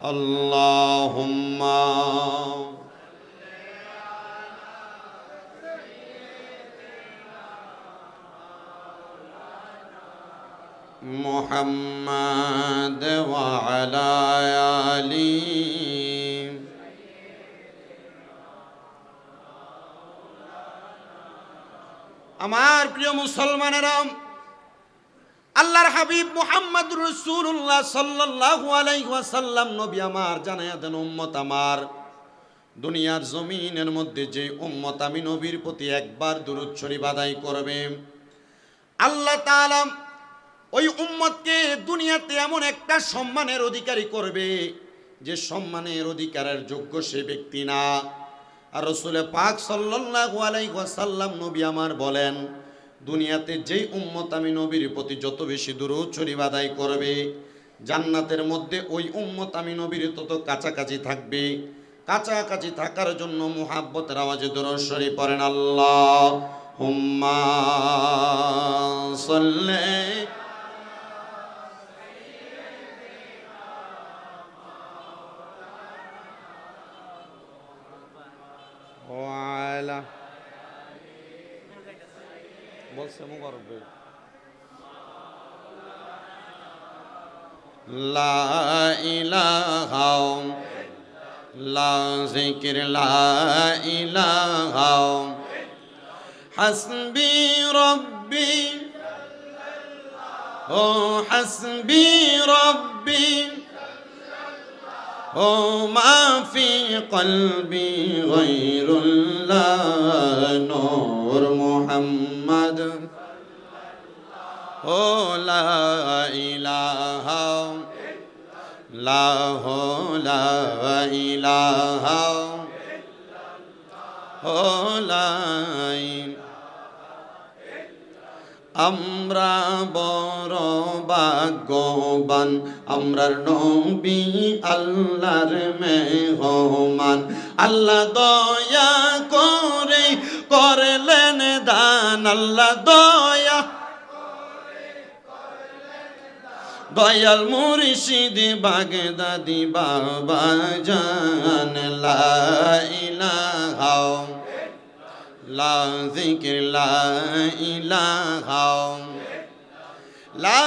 আল্লাহুম্মা মুহাম্মাদ ওয়া আলা আলি। আমার প্রিয় মুসলমানেরা, আল্লাহর হাবিব মুহাম্মদুর রাসূলুল্লাহ সাল্লাল্লাহু আলাইহি ওয়াসাল্লাম নবী আমার জানায়া দেন, উম্মত আমার, দুনিয়ার জমিনের মধ্যে যে উম্মত আমি নবীর প্রতি একবার দুরূদ শরীফ আদায় করবে, আল্লাহ তাআলা ওই উম্মতকে দুনিয়াতে এমন একটা সম্মানের অধিকারী করবে যে সম্মানের অধিকারের যোগ্য সে ব্যক্তি না। আর রাসূল পাক সাল্লাল্লাহু আলাইহি ওয়াসাল্লাম নবী আমার বলেন, দুনিয়াতে যেই উম্মত আমি নবীর প্রতি যত বেশি দুরূদ শরীফ আদায় করবে, জান্নাতের মধ্যে ওই উম্মত আমি নবীর তত কাছাকাছি থাকবে। কাছাকাছি থাকার জন্য মুহাব্বতের আওয়াজে দুরূদ শরীফ পড়েন, আল্লাহুম্মা সাল্লি ওয়ালা বলছে মুবারক লা ইলাহা লা যিকির লা ইলাহা হাসবি রব্বি ও হাসবি রব্বি ও মা ফি কলবি গায়রুল্লাহ নূর মুহাম্মদ ও লা ইলাহা ইল্লাল্লাহ লা ইলাহা ও লা আমরা বড় ভাগ্যবান, আমরার নবী আল্লাহর মেহমান। আল্লাহ দয়া করে করলেন দান, আল্লাহ দয়াল মুর্শিদ বাগদাদি বাবা জান। লা ইলাহা লা যিকির লা ইলাহা লা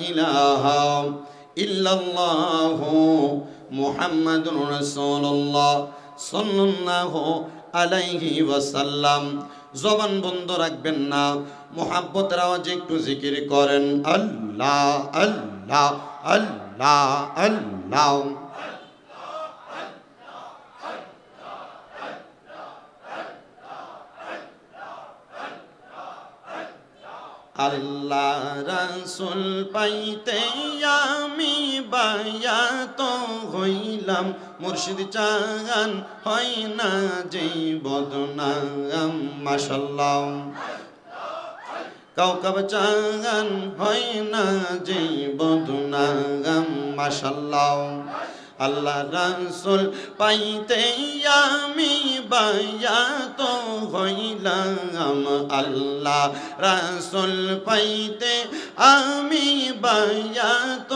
ইলাহা ইল্লাল্লাহু মুহাম্মাদুর রাসূলুল্লাহ সাল্লাল্লাহু আলাইহি ওয়াসাল্লাম। জবান বন্ধ রাখবেন না, মুহাব্বতের আওয়াজে একটু জিকির করেন, আল্লাহ আল্লাহ আল্লাহ আল্লাহ। আল্লাহ রাসূল পাইতে আমি বায়াত হইলাম, মুর্শিদ চাগান হয় না যেই বদনাম। মাশাআল্লাহ কাউকাব চাগান হয় না যেই বদনাম। মাশাআল্লাহ আল্লাহ রাসূল পাইতে আমি বায়াত হইলাম, আল্লাহ রাসূল পাইতে আমি বায়াত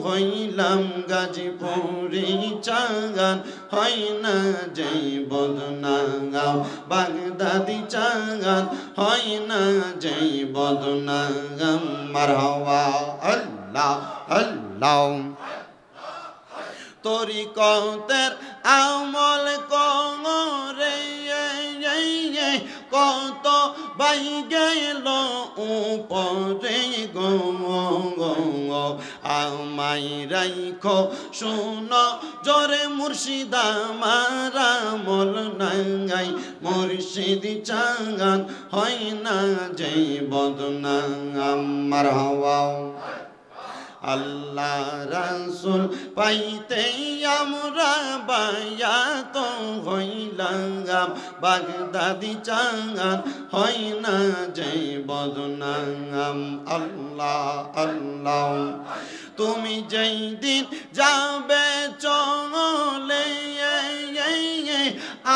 হইলাম। গাজীপুরি চাগান হয় না যেই বদনাম, বাগদাদি চাগান হয় না যেই বদনাম। মারহাবা আল্লাহ আল্লাহ। তরিকতের আমল করে কত বাই গেল উপরে গো, আমায় রাইখো শুনো জোরে মুর্শিদ আমার আমল নাই। মুর্শিদ চাগান হয় না যেই বদনাম। মারহাবা আল্লাহ রাসূল পাইতে আমরা বায়াত হইলাম, বাগদাদি চাগান হয় না যেই বদনাম। আল্লাহ আল্লাহ তুমি যেই দিন যাবে চলে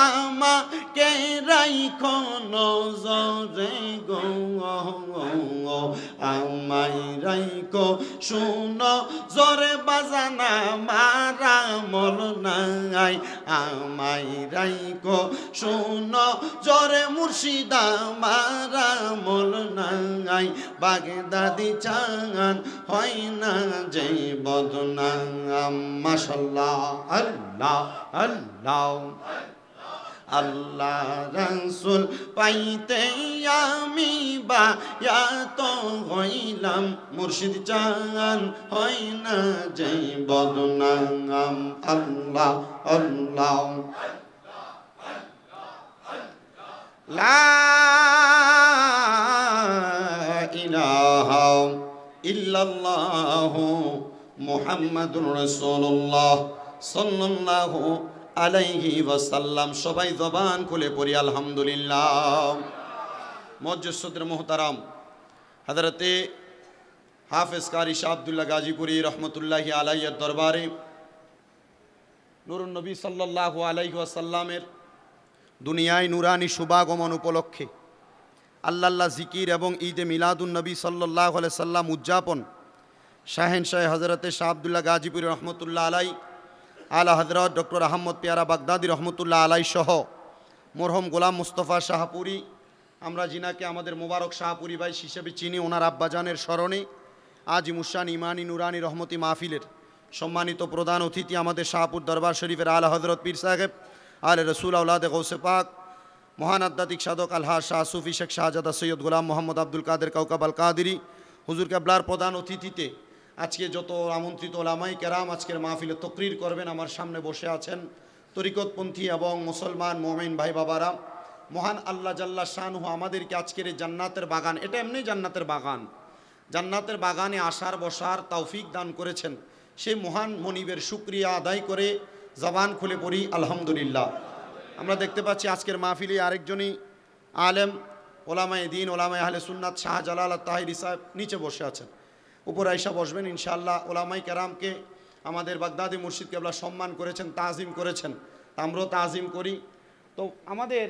আমাকে রাইখো নজরে গো, আমায় রাইখো শুনো জোরে বাজানা মারা মল নাই, আমায় রাইখো শুনো জোরে মুর্শিদা মারা মল নাই, বাগদাদি চান হয় না যে বদনাম। মাশাআল্লাহ, আল্লাহ আল্লাহ আল্লাহ রাসূল পাইতে আমি বায়াত হইলাম, মুর্শিদ চান হয় না যে বদনাম। আল্লাহ আল্লাহ লা ইলাহা ইল্লাল্লাহু মুহাম্মাদুর রাসূলুল্লাহ সাল্লাল্লাহু আলাইহি ওয়াসাল্লাম। সবাই জবান খুলে পড়ি আলহামদুলিল্লাহ। মুজ্জসিদুর মুহতারাম হযরতে হাফেজ কারি শাহ আব্দুল্লাহ গাজীপুরি রহমতুল্লাহি আলাইহির দরবারে নূরুন নবী সাল্লাল্লাহু আলাইহি ওয়াসাল্লামের দুনিয়ায় নুরানি শুভাগমন উপলক্ষে আল্লাহ জিকির এবং ঈদে মিলাদুন নবী সাল্লাল্লাহু আলাইহি সাল্লাম উদযাপন শাহেনশাহ হযরতে শাহ আব্দুল্লাহ গাজীপুরি রহমতুল্লাহ আলাই, আলা হযরত ডক্টর আহমদ পিয়ারা বাগদাদি রহমতুল্লাহ আলাই সহ মরহুম গোলাম মুস্তফা শাহপুরি, আমরা জিনাকে আমাদের মোবারক শাহপুরি ভাই হিসেবে চিনি, ওনার আব্বাজানের স্মরণে আজ মুশান ইমানি নুরানি রহমতি মাহফিলের সম্মানিত প্রধান অতিথি আমাদের শাহপুর দরবার শরীফের আলা হযরত পীর সাহেব আলে রসুল আউলাদে গৌসে পাক মহান আধ্যাত্মিক সাধক আলহাজ শাহ সুফি শেখ শাহজাদা সৈয়দ গোলাম মোহাম্মদ আব্দুল কাদের কাউকাব আল কাদেরী হুজুর কেবলার প্রধান অতিথিতে আজকে যত আমন্ত্রিত ওলামাই কেরাম আজকের মাহফিলে তকরির করবেন, আমার সামনে বসে আছেন তরিকতপন্থী এবং মুসলমান মুমিন ভাই বাবারা। মহান আল্লাহ জাল্লা শানহু আমাদেরকে আজকের এই জান্নাতের বাগান, এটা এমনি জান্নাতের বাগান, জান্নাতের বাগানে আসার বসার তৌফিক দান করেছেন। সেই মহান মনিবের শুকরিয়া আদায় করে জবান খুলে পড়ি আলহামদুলিল্লাহ। আমরা দেখতে পাচ্ছি আজকের মাহফিলে আরেকজনই আলেম ওলামায়ে দ্বীন ওলামায়ে আহলে সুন্নাত শাহ জালাল তাহিরি সাহেব নিচে বসে আছেন, উপরে আইসা বসবেন ইনশাআল্লাহ। ওলামাই কেরামকে আমাদের বাগদাদি মুর্শিদ কেবলা সম্মান করেছেন, তাজিম করেছেন, আমরাও তাজিম করি। তো আমাদের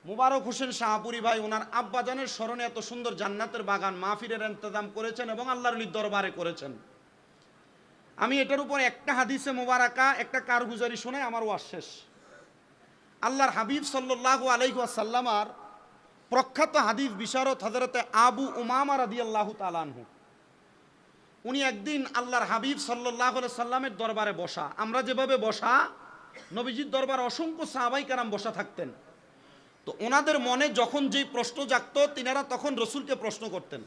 মুবারক হোসেন শাহপুরি ভাই ওনার আব্বাজানের স্মরণে এত সুন্দর জান্নাতের বাগান মাহফিলের ইন্তজাম করেছেন এবং আল্লাহর ওলির দরবারে করেছেন। আমি এটার উপর একটা হাদিসে মোবারকা একটা কারগুজারি শুনে আমার ওয়াজ শেষ। আল্লাহর হাবিব সাল্লাল্লাহু আলাইহি ওয়াসাল্লামার প্রখ্যাত হাদিস বিশারদ হযরতে আবু উমামা রাদিয়াল্লাহু তাআলা আনহু, উনি একদিন আল্লাহর হাবিব সাল্লাল্লাহু আলাইহি সাল্লামের দরবারে বসা, আমরা যেভাবে বসা নবীজির দরবারে অসংখ্য সাহাবাই কেরাম বসা থাকতেন। তো ওনাদের মনে যখন যেই প্রশ্ন জাগতো তিনারা তখন রসুলকে প্রশ্ন করতেন।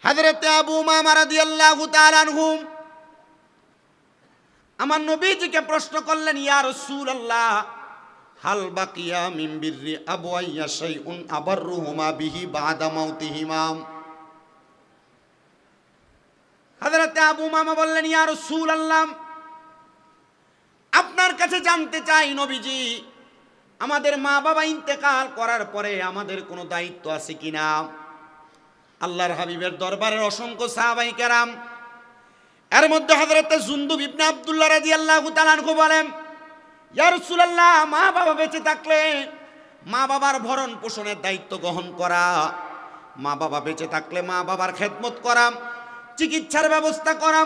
হযরতে আবু উমামা রাদিয়াল্লাহু তাআলা আনহু আমার নবীজিকে প্রশ্ন করলেন, ইয়া রাসূলুল্লাহ হাল বাকিয়া মিন বিররি আবওয়াইয়া শাইউন আবাররুহুমা বিহি বাদা মাউতিহিমা। হযরতে আবু উমামা বললেন, ইয়া রাসূলুল্লাহ আপনার কাছে জানতে চাই নবীজি, আমাদের মা বাবা ইন্তেকাল করার পরে আমাদের কোনো দায়িত্ব আছে কিনা? আল্লাহর হাবিবের দরবারের অসংখ্য সাহাবাই কেরাম, এর মধ্যে হযরতে জুনদুব ইবনে আব্দুল্লাহ রাদিয়াল্লাহু তাআলা আনহু বলেন, ইয়া রাসূলুল্লাহ মা বাবা বেঁচে থাকলে মা বাবার ভরণ পোষণের দায়িত্ব গ্রহণ করা, মা বাবা বেঁচে থাকলে মা বাবার খেদমত করা, চিকিৎসার ব্যবস্থা করা,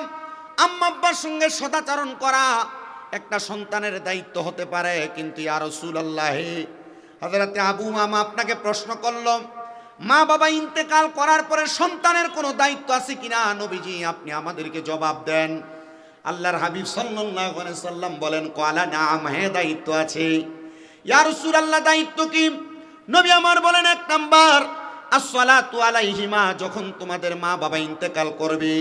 আম্মা আব্বার সঙ্গে সদাচরণ করা একটা সন্তানের দায়িত্ব হতে পারে। কিন্তু ইয়া রাসূলুল্লাহ হযরতে আবু উমামা আপনাকে প্রশ্ন করলো, মা বাবা ইন্তেকাল করার পরে সন্তানের কোনো দায়িত্ব আছে কিনা? নবীজি আপনি আমাদেরকে জবাব দেন। আল্লাহর হাবিব সাল্লাল্লাহু আলাইহি সাল্লাম বলেন, ক্বালা নাম, হ্যাঁ দায়িত্ব আছে। ইয়া রাসূলুল্লাহ দায়িত্ব কি? নবী আমার বলেন, এক নাম্বার আসসালাতু আলাইহিমা, যখন তোমাদের মা বাবা ইন্তেকাল করবে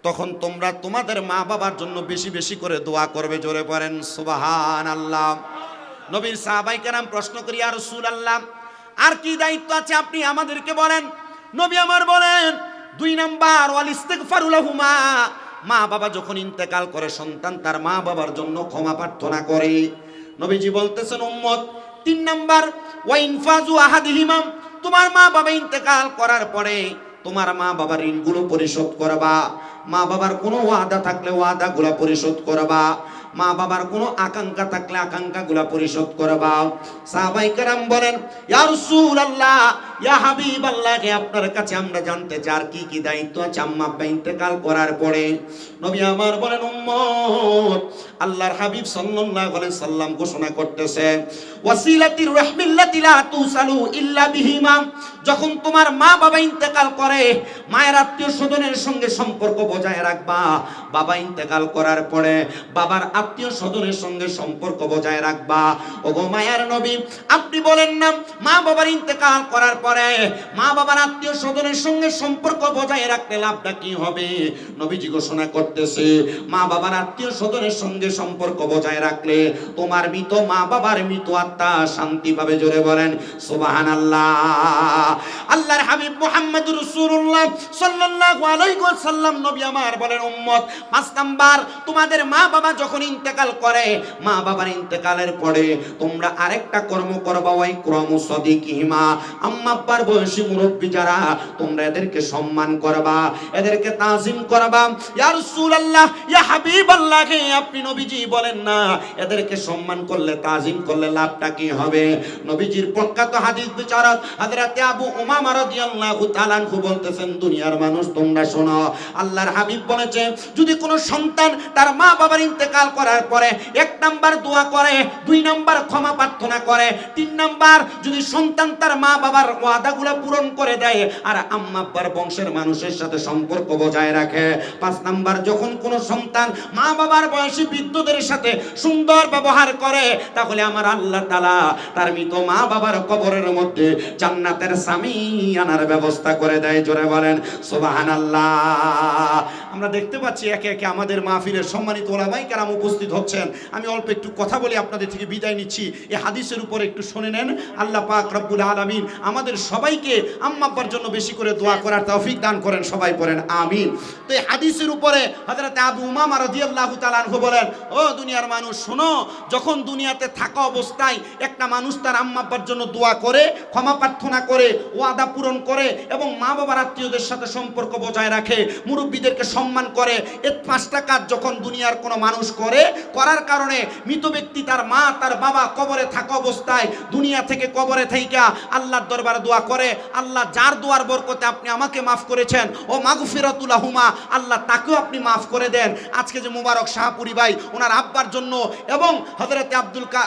তখন তোমরা তোমাদের মা বাবার জন্য বেশি বেশি করে দোয়া করবে। জোরে পড়েন সুবহানাল্লাহ। নবীর সাহাবায়ে কেরাম প্রশ্ন করি, ইয়া রাসূলুল্লাহ আর কি দায়িত্ব আছে আপনি আমাদেরকে বলেন। নবী আমার বলেন, দুই নাম্বার ওয়াল ইস্তিগফারু লাহুমা, মা বাবা যখন ইন্তেকাল করে সন্তান তার মা বাবার জন্য ক্ষমা প্রার্থনা করে। নবীজি বলতেছেন উম্মত, তিন নাম্বার ওয়া ইনফাজু আহাদিহিমা, তোমার মা বাবা ইন্তেকাল করার পরে তোমার মা বাবার ঋণগুলো পরিশোধ করবা, মা বাবার কোনো ওয়াদা থাকলে ওয়াদাগুলো পরিশোধ করবা, মা বাবার কোনো আকাঙ্ক্ষা থাকলে আকাঙ্ক্ষাগুলো পরিশোধ করবা। সাহাবায়ে কেরাম বলেন, ইয়া রাসূলুল্লাহ, ইয়া হাবিবাল্লাহ, আপনার কাছে আমরা জানতে চাই আর কি কি দায়িত্ব আছে আম্মা আব্বা ইন্তেকাল করার পরে। নবী আমার বলেন, উম্মত, আল্লাহর হাবিব সাল্লাল্লাহু আলাইহি সাল্লাম ঘোষণা করতেছে, ওয়াসিলাতির রাহমিল্লাতি লা তুসালু ইল্লা বিহিমা। যখন তোমার মা বাবা ইন্তেকাল করে, মায়ের আত্মীয় স্বজনের সঙ্গে সম্পর্ক বজায় রাখবা। বাবা ইন্তেকাল করার পরে বাবার আত্মীয় স্বজনের সঙ্গে সম্পর্ক বজায় রাখবা। ওগো মায়ার নবী, আপনি বলেন না মা বাবার ইন্তেকাল করার পরে মা বাবার আত্মীয় স্বজনের সঙ্গে সম্পর্ক বজায় রাখতে লাভটা কি হবে? নবীজি ঘোষণা করতেছে, মা বাবার আত্মীয় স্বজনের সঙ্গে সম্পর্ক বজায় রাখলে তোমার মৃত মা বাবার মৃত আত্মা শান্তি পাবে। জোরে বলেন সুবহানাল্লাহ। আল্লাহর হাবিব মুহাম্মদুর রাসূলুল্লাহ সাল্লাল্লাহু আলাইহি ওয়াসাল্লাম নবী আমার বলেন, উম্মত, 5 নাম্বার, তোমাদের মা বাবা যখন ইন্তেকাল করে, মা বাবার ইন্তেকালের পরে তোমরা আরেকটা কর্ম করবা, ওই ক্রমু সাদিকিহিমা। আম্মা আব্বার বয়সী মুরব্বি যারা, তোমরা এদেরকে সম্মান করবা, এদেরকে তাজিম করবা। ইয়া রাসূলুল্লাহ, ইয়া হাবিবাল্লাহ, আপনি নবীজি বলেন না এদেরকে সম্মান করলে তাজিম করলে লাভটা কি হবে? নবীজির প্রখ্যাত হাদিস বিচারক হযরত আবু উমামা রাদিয়াল্লাহু তাআলা আনহু বলতেছেন, দুনিয়ার মানুষ তোমরা শোনো, আল্লাহর হাবিব বলেছে, যদি কোনো সন্তান তার মা বাবার ইন্তেকাল করার পরে 1 নাম্বার দোয়া করে, 2 নাম্বার ক্ষমা প্রার্থনা করে, 3 নাম্বার যদি সন্তান তার মা বাবার ওয়াদাগুলো পূরণ করে দেয় আর আম্মা আব্বার বংশের মানুষের সাথে সম্পর্ক বজায় রাখে, 5 নাম্বার যখন কোনো সন্তান মা বাবার বয়সী বৃদ্ধদের সাথে সুন্দর ব্যবহার করে, তাহলে আমার আল্লাহ তাআলা তার মৃত মা বাবার কবরের মধ্যে জান্নাতের সামিয়ানার ব্যবস্থা করে দেয়। জোরে বলেন সুবহানাল্লাহ। আমরা দেখতে পাচ্ছি একে একে আমাদের মাহফিলের সম্মানিত ওলামায়ে কেরাম উপস্থিত হচ্ছেন। আমি অল্প একটু কথা বলি, আপনাদের থেকে বিদায় নিচ্ছি। এই হাদিসের উপরে একটু শুনে নেন। আল্লাহ পাক রব্বুল আলামিন আমাদের সবাইকে আম্মা আব্বার জন্য বেশি করে দোয়া করার তৌফিক দান করেন, সবাই পড়েন আমিন। তো এই হাদিসের উপরে হযরত আবু উমামা রাদিয়াল্লাহু তাআলা আনহু বলেন, ও দুনিয়ার মানুষ শোনো, যখন দুনিয়াতে থাকা অবস্থায় একটা মানুষ তার আম্মা আব্বার জন্য দোয়া করে, ক্ষমা প্রার্থনা করে, ওয়াদা পূরণ করে এবং মা বাবার আত্মীয়দের সাথে সম্পর্ক বজায় রাখে, মুরব্বীদেরকে সম্মান করে, এই 5টা কাজ যখন দুনিয়ার কোনো মানুষ করে, করার কারণে মৃত ব্যক্তি তার মা তার বাবা কবরে থাকা অবস্থায় দুনিয়া থেকে কবরে থাইকা আল্লাহর দরবারে দোয়া করে, আল্লাহ যার দোয়ার বরকতে আপনি আমাকে মাফ করেছেন, ও মাগফিরাতুল লাহুমা, আল্লাহ তাকেও আপনি মাফ করে দেন। আজকে যে মুবারক শাহপুরি ভাই ওনার আব্বার জন্য এবং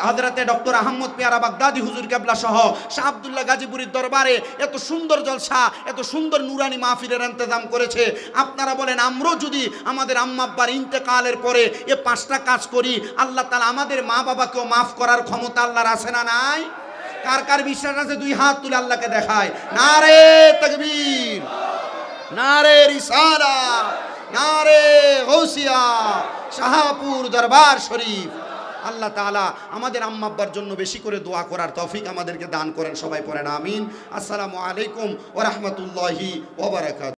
হযরতে ডক্টর আহমদ পেয়ারা বাগদাদি হুজুর কেবলা সহ শাহ আব্দুল্লাহ গাজীপুরীর দরবারে এত সুন্দর জলসা, এত সুন্দর নুরানি মাহফিলের ইন্তজাম করেছে। আপনারা বলেন, আমরাও যদি আমাদের আম্মা আব্বার ইন্তেকালের পরে এই 5টা কাজ করি, আল্লাহ তাআলা আমাদের মা বাবাকেও মাফ করার ক্ষমতা আল্লাহর আছে না নাই? কার কার বিশ্বাস আছে 2 হাত তুলে আল্লাহকে দেখায়। নারে তাকবীর, নারে রিসালাত, নারে গাউসিয়া, শাহপুর দরবার শরীফ। আল্লাহ তাআলা আমাদের আম্মা আব্বার জন্য বেশি করে দোয়া করার তৌফিক আমাদেরকে দান করেন, সবাই পড়েন আমিন। আসসালামু আলাইকুম ওয়া রাহমাতুল্লাহি ওয়া বারাকাতুহু।